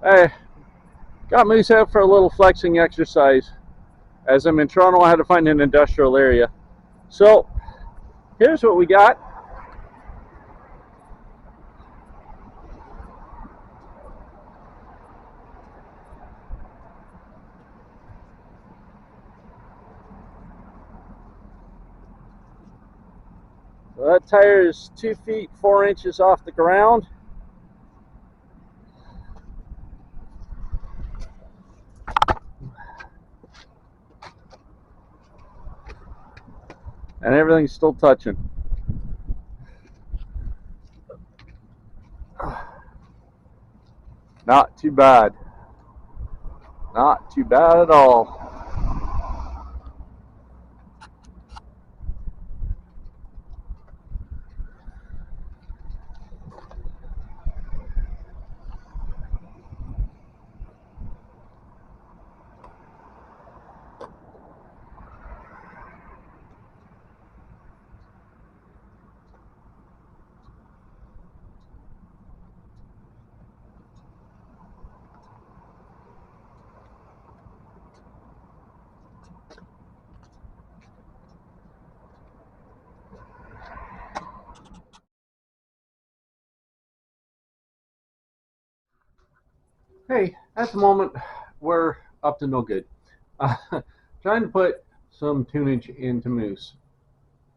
I got Moose out for a little flexing exercise. As I'm in Toronto, I had to find an industrial area. So here's what we got. So that tire is 2 feet 4 inches off the ground. And everything's still touching. Not too bad. Not too bad at all. Hey, at the moment, we're up to no good. Trying to put some tunage into Moose.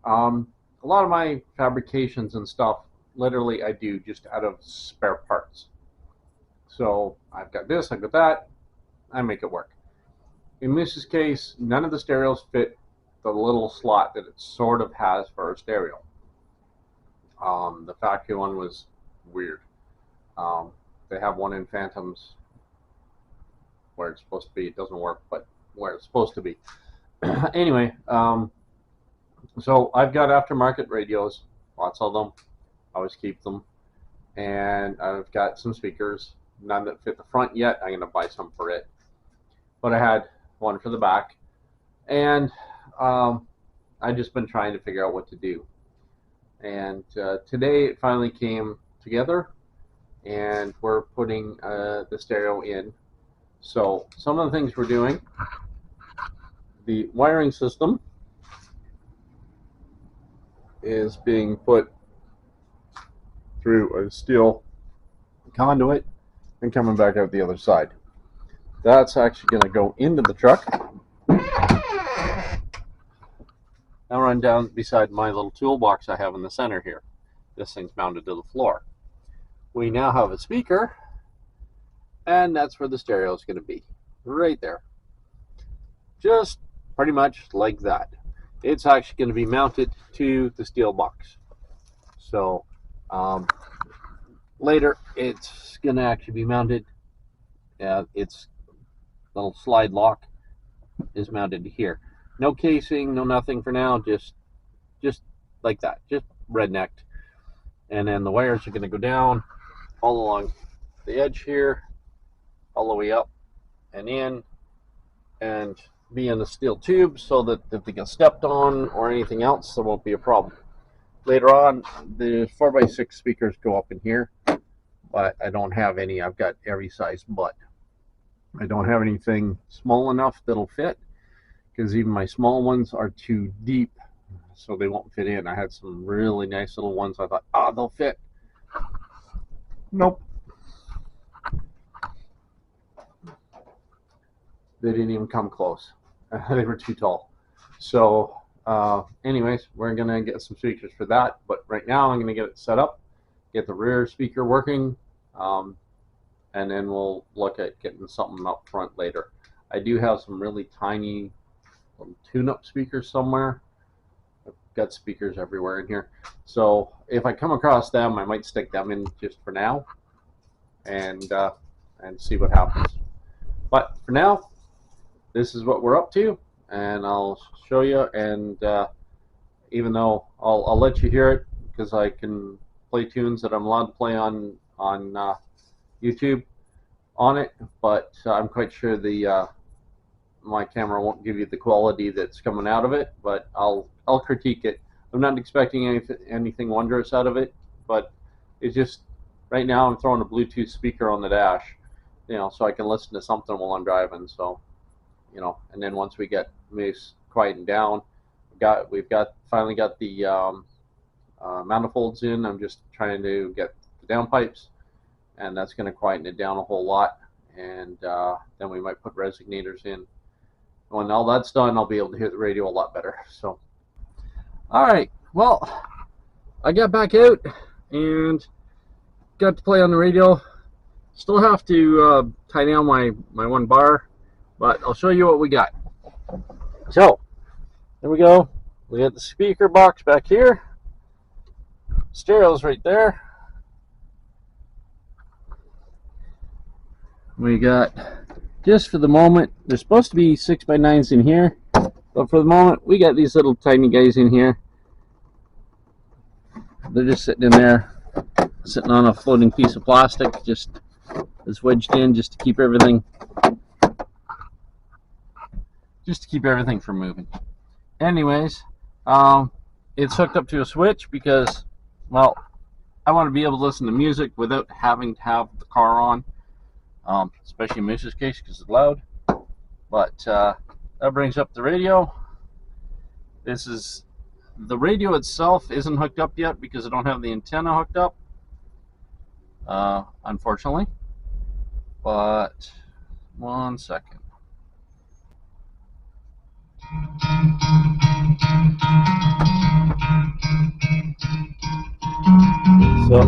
A lot of my fabrications and stuff, literally, I do just out of spare parts. So I've got this, I've got that, I make it work. In Moose's case, none of the stereos fit the little slot that it sort of has for a stereo. The factory one was weird. They have one in Phantoms where it's supposed to be. It doesn't work, but where it's supposed to be. Anyway, so I've got aftermarket radios, lots of them. I always keep them. And I've got some speakers, none that fit the front yet. I'm going to buy some for it. But I had one for the back. And I've just been trying to figure out what to do. And today it finally came together. And we're putting the stereo in. So some of the things we're doing, the wiring system is being put through a steel conduit and coming back out the other side. That's actually going to go into the truck. I'll run down beside my little toolbox I have in the center here. This thing's mounted to the floor. We now have a speaker, and that's where the stereo is going to be, right there. Just pretty much like that. It's actually going to be mounted to the steel box. So later it's going to actually be mounted. Its little slide lock is mounted to here. No casing, no nothing for now. Just like that. Just rednecked. And then the wires are going to go down all along the edge here, all the way up and in, and be in the steel tube so that if they get stepped on or anything else, there won't be a problem. Later on, the 4x6 speakers go up in here, but I don't have any. I've got every size but. I don't have anything small enough that'll fit, because even my small ones are too deep, so they won't fit in. I had some really nice little ones. I thought, they'll fit. Nope. They didn't even come close. They were too tall. So anyways, we're going to get some speakers for that. But right now I'm going to get it set up, get the rear speaker working, and then we'll look at getting something up front later. I do have some really tiny little tune-up speakers somewhere. I've got speakers everywhere in here. So if I come across them, I might stick them in just for now and see what happens. But for now, this is what we're up to, and I'll show you. And even though I'll let you hear it, because I can play tunes that I'm allowed to play on YouTube on it, but I'm quite sure the my camera won't give you the quality that's coming out of it. But I'll critique it. I'm not expecting anything wondrous out of it, but it's just right now I'm throwing a Bluetooth speaker on the dash, you know, so I can listen to something while I'm driving. So, you know, and then once we get Moose quieting down, we've finally got the manifolds in. I'm just trying to get the downpipes, and that's going to quieten it down a whole lot. And then we might put resignators in. When all that's done, I'll be able to hear the radio a lot better. So, all right, well, I got back out and got to play on the radio. Still have to tie down my one bar, but I'll show you what we got. So, there we go. We got the speaker box back here. Stereo's right there. We got, just for the moment, there's supposed to be 6x9s in here, but for the moment we got these little tiny guys in here. They're just sitting in there, sitting on a floating piece of plastic, just is wedged in just to keep everything from moving. Anyways, it's hooked up to a switch because, well, I want to be able to listen to music without having to have the car on, especially in Moose's case because it's loud. But that brings up the radio. This is, the radio itself isn't hooked up yet because I don't have the antenna hooked up, unfortunately. But one second. So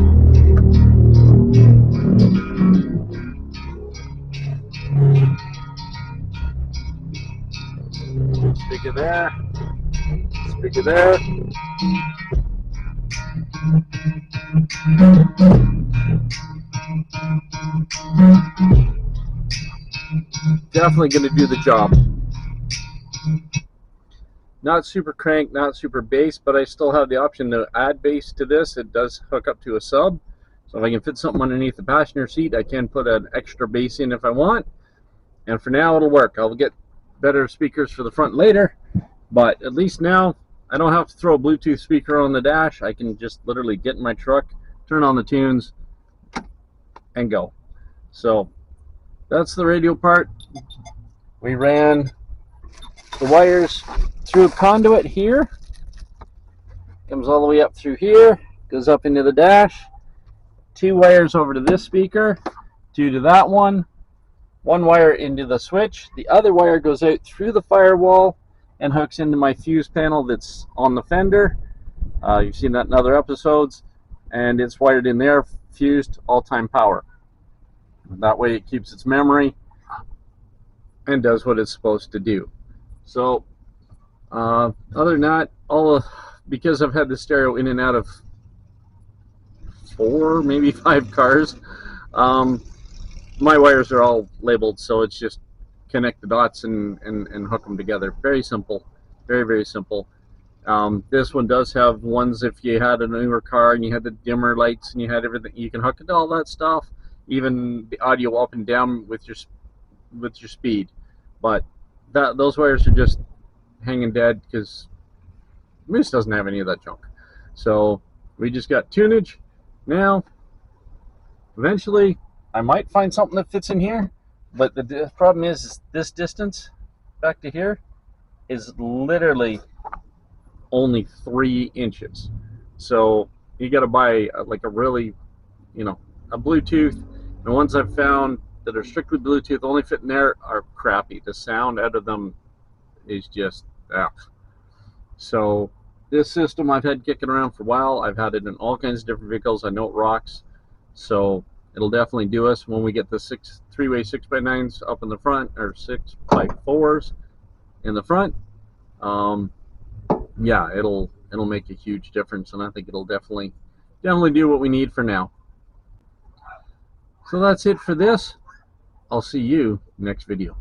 speaker there, speaker there. Definitely going to do the job. Not super crank, not super bass, but I still have the option to add bass to this. It does hook up to a sub, so if I can fit something underneath the passenger seat, I can put an extra bass in if I want. And for now, it'll work. I'll get better speakers for the front later, but at least now I don't have to throw a Bluetooth speaker on the dash. I can just literally get in my truck, turn on the tunes, and go. So that's the radio part. We ran the wires through a conduit here, comes all the way up through here, goes up into the dash, 2 wires over to this speaker, 2 to that one wire into the switch, the other wire goes out through the firewall and hooks into my fuse panel that's on the fender. You've seen that in other episodes, and it's wired in there, fused, all-time power. That way it keeps its memory and does what it's supposed to do. So other than that, because I've had the stereo in and out of 4, maybe 5 cars, my wires are all labeled, so it's just connect the dots and hook them together. Very simple, very, very simple. This one does have ones if you had a newer car and you had the dimmer lights and you had everything, you can hook it to all that stuff, even the audio up and down with your speed. But those wires are just hanging dead because Moose doesn't have any of that junk. So we just got tunage. Now eventually I might find something that fits in here, but the problem is this distance back to here is literally only 3 inches. So you got to buy like a really, a Bluetooth. The ones I've found that are strictly Bluetooth only fit in there are crappy. The sound out of them is just So this system I've had kicking around for a while. I've had it in all kinds of different vehicles. I know it rocks. So it'll definitely do us when we get the 3-way 6x9s up in the front, or 6x4s in the front. Yeah, it'll make a huge difference, and I think it'll definitely do what we need for now. So that's it for this. I'll see you next video.